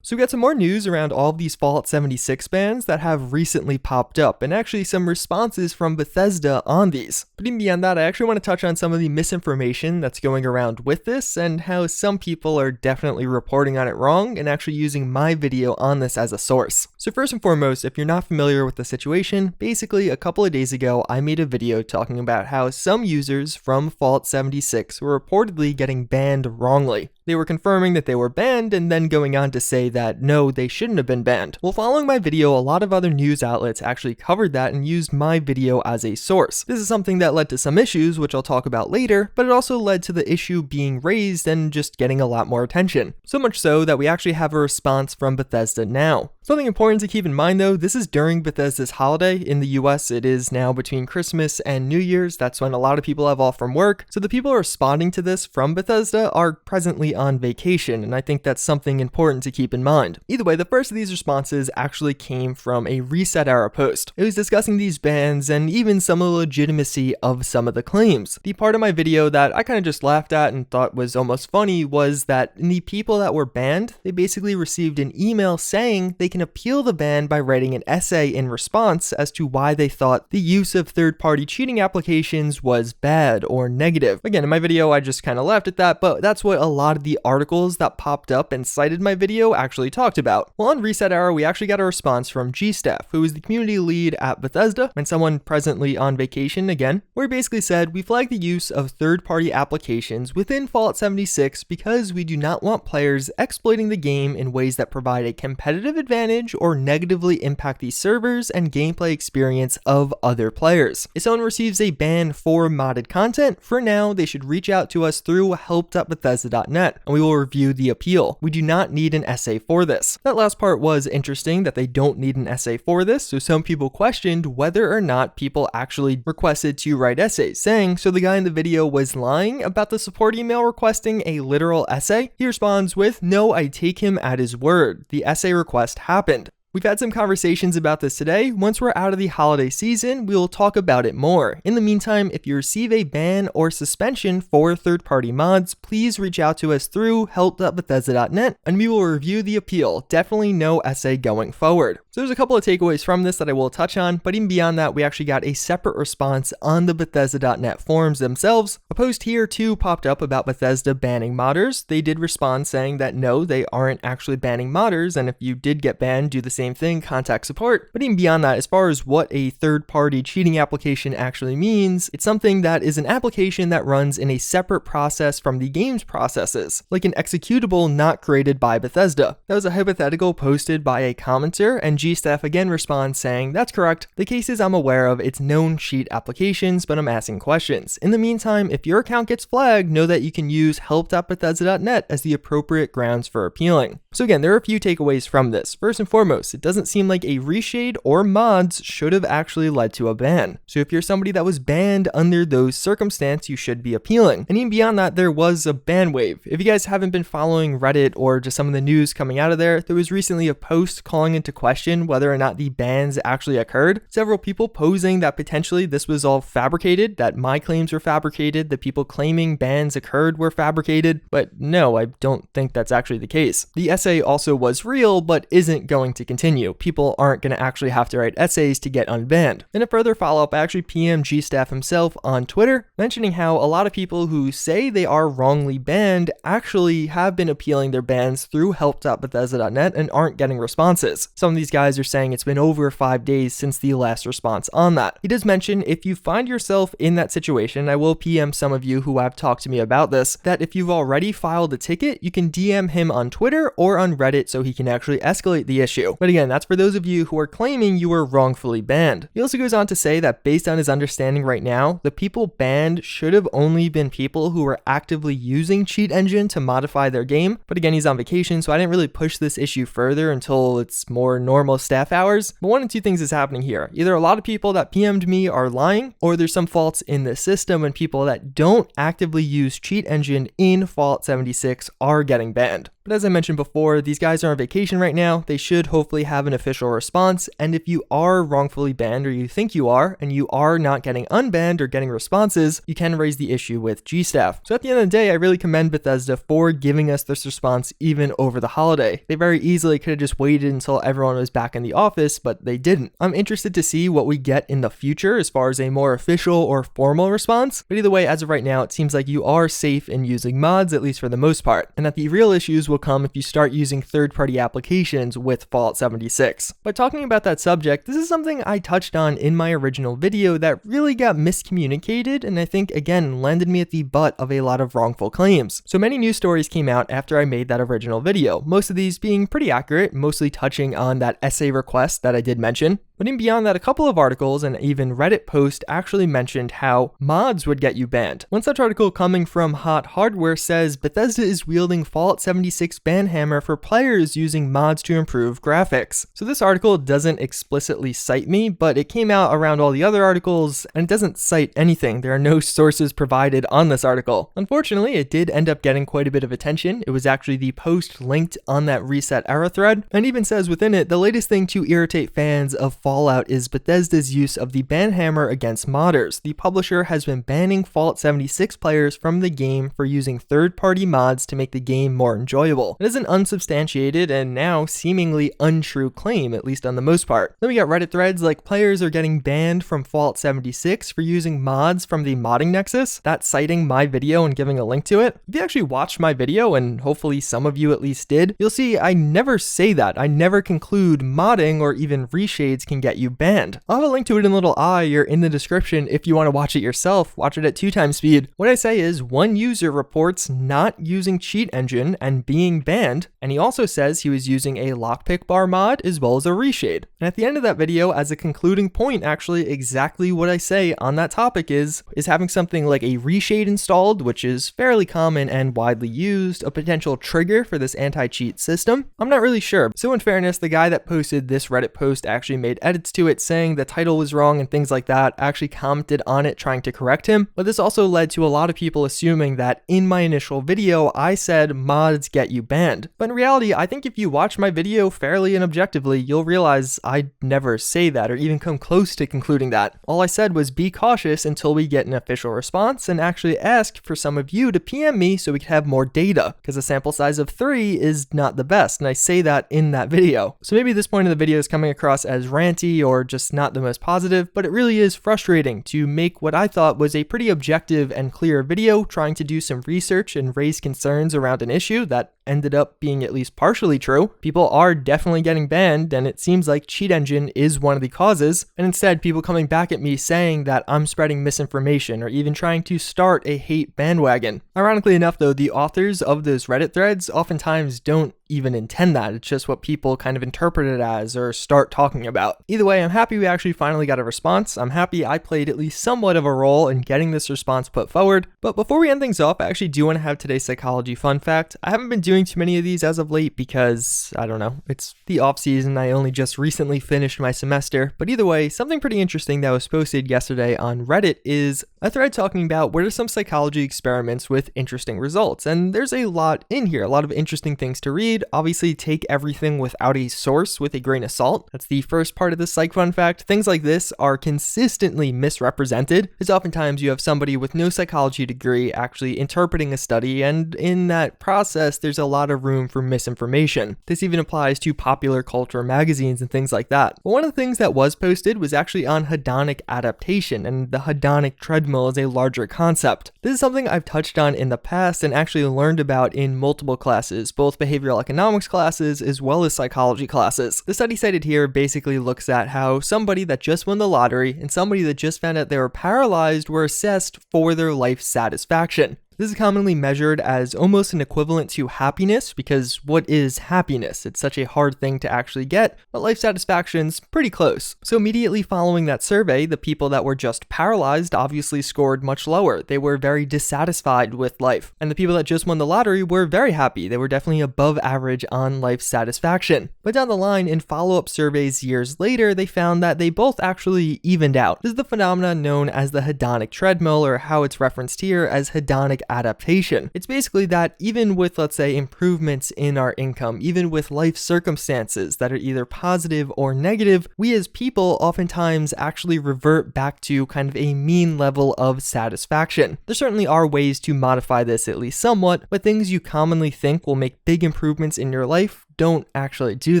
So we got some more news around all of these Fallout 76 bans that have recently popped up, and actually some responses from Bethesda on these. But even beyond that, I actually want to touch on some of the misinformation that's going around with this, and how some people are definitely reporting on it wrong, and actually using my video on this as a source. So first and foremost, if you're not familiar with the situation, basically a couple of days ago, I made a video talking about how some users from Fallout 76 were reportedly getting banned wrongly. They were confirming that they were banned and then going on to say that no, they shouldn't have been banned. Well, following my video, a lot of other news outlets actually covered that and used my video as a source. This is something that led to some issues, which I'll talk about later, but it also led to the issue being raised and just getting a lot more attention. So much so that we actually have a response from Bethesda now. Something important to keep in mind though, this is during Bethesda's holiday. In the US, it is now between Christmas and New Year's. That's when a lot of people have off from work. So the people responding to this from Bethesda are presently on vacation, and I think that's something important to keep in mind. Either way, the first of these responses actually came from a Reset Era post. It was discussing these bans and even some of the legitimacy of some of the claims. The part of my video that I kind of just laughed at and thought was almost funny was that the people that were banned, they basically received an email saying they can appeal the ban by writing an essay in response as to why they thought the use of third-party cheating applications was bad or negative. Again, in my video, I just kind of laughed at that, but that's what a lot of the articles that popped up and cited my video actually talked about. Well, on Reset Era, we actually got a response from Gstaff, who is the community lead at Bethesda and someone presently on vacation again, where he basically said, "We flag the use of third-party applications within Fallout 76 because we do not want players exploiting the game in ways that provide a competitive advantage or negatively impact the servers and gameplay experience of other players. If someone receives a ban for modded content, for now, they should reach out to us through help.bethesda.net, and we will review the appeal. We do not need an essay for this." That last part was interesting, that they don't need an essay for this, so some people questioned whether or not people actually requested to write essays, saying, so the guy in the video was lying about the support email requesting a literal essay? He responds with, "No, I take him at his word. The essay request happened." We've had some conversations about this today. Once we're out of the holiday season, we will talk about it more. In the meantime, if you receive a ban or suspension for third-party mods, please reach out to us through help.bethesda.net and we will review the appeal. Definitely no essay going forward. So there's a couple of takeaways from this that I will touch on, but even beyond that, we actually got a separate response on the Bethesda.net forums themselves. A post here too popped up about Bethesda banning modders. They did respond saying that no, they aren't actually banning modders, and if you did get banned, do the same thing, contact support. But even beyond that, as far as what a third-party cheating application actually means, it's something that is an application that runs in a separate process from the game's processes, like an executable not created by Bethesda. That was a hypothetical posted by a commenter, and Gstaff again responds saying, "That's correct. The cases I'm aware of, it's known cheat applications, but I'm asking questions. In the meantime, if your account gets flagged, know that you can use help.bethesda.net as the appropriate grounds for appealing." So again, there are a few takeaways from this. First and foremost, it doesn't seem like a reshade or mods should have actually led to a ban. So if you're somebody that was banned under those circumstances, you should be appealing. And even beyond that, there was a ban wave. If you guys haven't been following Reddit or just some of the news coming out of there was recently a post calling into question whether or not the bans actually occurred. Several people posing that potentially this was all fabricated, that my claims were fabricated, the people claiming bans occurred were fabricated, but no, I don't think that's actually the case. The essay also was real, but isn't going to continue. People aren't going to actually have to write essays to get unbanned. In a further follow-up, I actually PM'd Gstaff himself on Twitter, mentioning how a lot of people who say they are wrongly banned actually have been appealing their bans through help.bethesda.net and aren't getting responses. Some of these guys are saying it's been over 5 days since the last response on that. He does mention if you find yourself in that situation, I will PM some of you who have talked to me about this, that if you've already filed a ticket, you can DM him on Twitter or on Reddit so he can actually escalate the issue. But again, that's for those of you who are claiming you were wrongfully banned. He also goes on to say that based on his understanding right now, the people banned should have only been people who were actively using Cheat Engine to modify their game. But again, he's on vacation, so I didn't really push this issue further until it's more normal staff hours. But one of two things is happening here. Either a lot of people that PM'd me are lying, or there's some faults in the system and people that don't actively use Cheat Engine in Fallout 76 are getting banned. But as I mentioned before, these guys are on vacation right now. They should hopefully have an official response, and if you are wrongfully banned, or you think you are, and you are not getting unbanned or getting responses, you can raise the issue with Gstaff. So at the end of the day, I really commend Bethesda for giving us this response even over the holiday. They very easily could have just waited until everyone was back in the office, but they didn't. I'm interested to see what we get in the future as far as a more official or formal response, but either way, as of right now, it seems like you are safe in using mods, at least for the most part, and that the real issues will come if you start using third-party applications with Fallout 76. But talking about that subject, this is something I touched on in my original video that really got miscommunicated, and I think again landed me at the butt of a lot of wrongful claims. So many news stories came out after I made that original video, most of these being pretty accurate, mostly touching on that essay request that I did mention. But even beyond that, a couple of articles and even Reddit posts actually mentioned how mods would get you banned. One such article coming from Hot Hardware says Bethesda is wielding Fallout 76 ban hammer for players using mods to improve graphics. So this article doesn't explicitly cite me, but it came out around all the other articles and it doesn't cite anything. There are no sources provided on this article. Unfortunately, it did end up getting quite a bit of attention. It was actually the post linked on that reset era thread, and even says within it, the latest thing to irritate fans of Fallout is Bethesda's use of the ban hammer against modders. The publisher has been banning Fallout 76 players from the game for using third-party mods to make the game more enjoyable. It is an unsubstantiated and now seemingly untrue claim, at least on the most part. Then we got Reddit threads like players are getting banned from Fallout 76 for using mods from the modding nexus. That's citing my video and giving a link to it. If you actually watched my video, and hopefully some of you at least did, you'll see I never say that. I never conclude modding or even reshades can get you banned. I'll have a link to it in a little I or in the description if you want to watch it yourself. Watch it at 2x speed. What I say is one user reports not using Cheat Engine and being banned, and he also says he was using a lockpick bar mod as well as a reshade. And at the end of that video, as a concluding point, actually exactly what I say on that topic is having something like a reshade installed, which is fairly common and widely used, a potential trigger for this anti-cheat system? I'm not really sure. So in fairness, the guy that posted this Reddit post actually made edits to it saying the title was wrong and things like that, actually commented on it trying to correct him. But this also led to a lot of people assuming that in my initial video, I said mods get you banned. But in reality, I think if you watch my video fairly and objectively, you'll realize I never say that or even come close to concluding that. All I said was be cautious until we get an official response and actually ask for some of you to PM me so we can have more data, because a sample size of 3 is not the best, and I say that in that video. So maybe this point of the video is coming across as ranty or just not the most positive, but it really is frustrating to make what I thought was a pretty objective and clear video trying to do some research and raise concerns around an issue that ended up being at least partially true. People are definitely getting banned, and it seems like Cheat Engine is one of the causes, and instead people coming back at me saying that I'm spreading misinformation or even trying to start a hate bandwagon. Ironically enough though, the authors of those Reddit threads oftentimes don't even intend that. It's just what people kind of interpret it as or start talking about. Either way, I'm happy we actually finally got a response. I'm happy I played at least somewhat of a role in getting this response put forward. But before we end things off, I actually do want to have today's psychology fun fact. I haven't been doing too many of these as of late because, I don't know, it's the off season. I only just recently finished my semester. But either way, something pretty interesting that was posted yesterday on Reddit is a thread talking about what are some psychology experiments with interesting results. And there's a lot in here, a lot of interesting things to read. Obviously, take everything without a source with a grain of salt. That's the first part of the psych fun fact. Things like this are consistently misrepresented, as oftentimes you have somebody with no psychology degree actually interpreting a study, and in that process, there's a lot of room for misinformation. This even applies to popular culture magazines and things like that. But one of the things that was posted was actually on hedonic adaptation, and the hedonic treadmill is a larger concept. This is something I've touched on in the past and actually learned about in multiple classes, both behavioral economics classes as well as psychology classes. The study cited here basically looks at how somebody that just won the lottery and somebody that just found out they were paralyzed were assessed for their life satisfaction. This is commonly measured as almost an equivalent to happiness, because what is happiness? It's such a hard thing to actually get, but life satisfaction's pretty close. So immediately following that survey, the people that were just paralyzed obviously scored much lower. They were very dissatisfied with life. And the people that just won the lottery were very happy. They were definitely above average on life satisfaction. But down the line, in follow-up surveys years later, they found that they both actually evened out. This is the phenomenon known as the Hedonic Treadmill, or how it's referenced here as Hedonic Adaptation. It's basically that even with, let's say, improvements in our income, even with life circumstances that are either positive or negative, we as people oftentimes actually revert back to kind of a mean level of satisfaction. There certainly are ways to modify this at least somewhat, but things you commonly think will make big improvements in your life don't actually do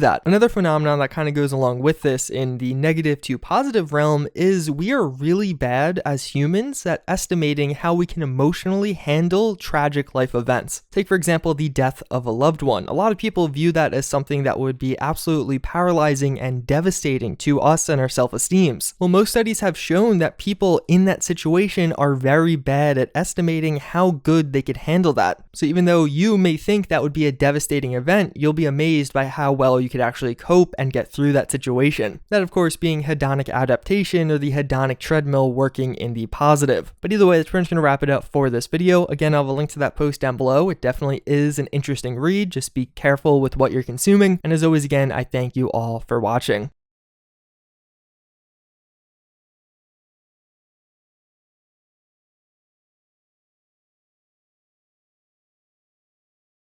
that. Another phenomenon that kind of goes along with this in the negative to positive realm is we are really bad as humans at estimating how we can emotionally handle tragic life events. Take, for example, the death of a loved one. A lot of people view that as something that would be absolutely paralyzing and devastating to us and our self-esteems. Well, most studies have shown that people in that situation are very bad at estimating how good they could handle that. So even though you may think that would be a devastating event, you'll be amazed by how well you could actually cope and get through that situation. That, of course, being hedonic adaptation or the hedonic treadmill working in the positive. But either way, that's pretty much going to wrap it up for this video. Again, I'll have a link to that post down below. It definitely is an interesting read. Just be careful with what you're consuming. And as always, again, I thank you all for watching.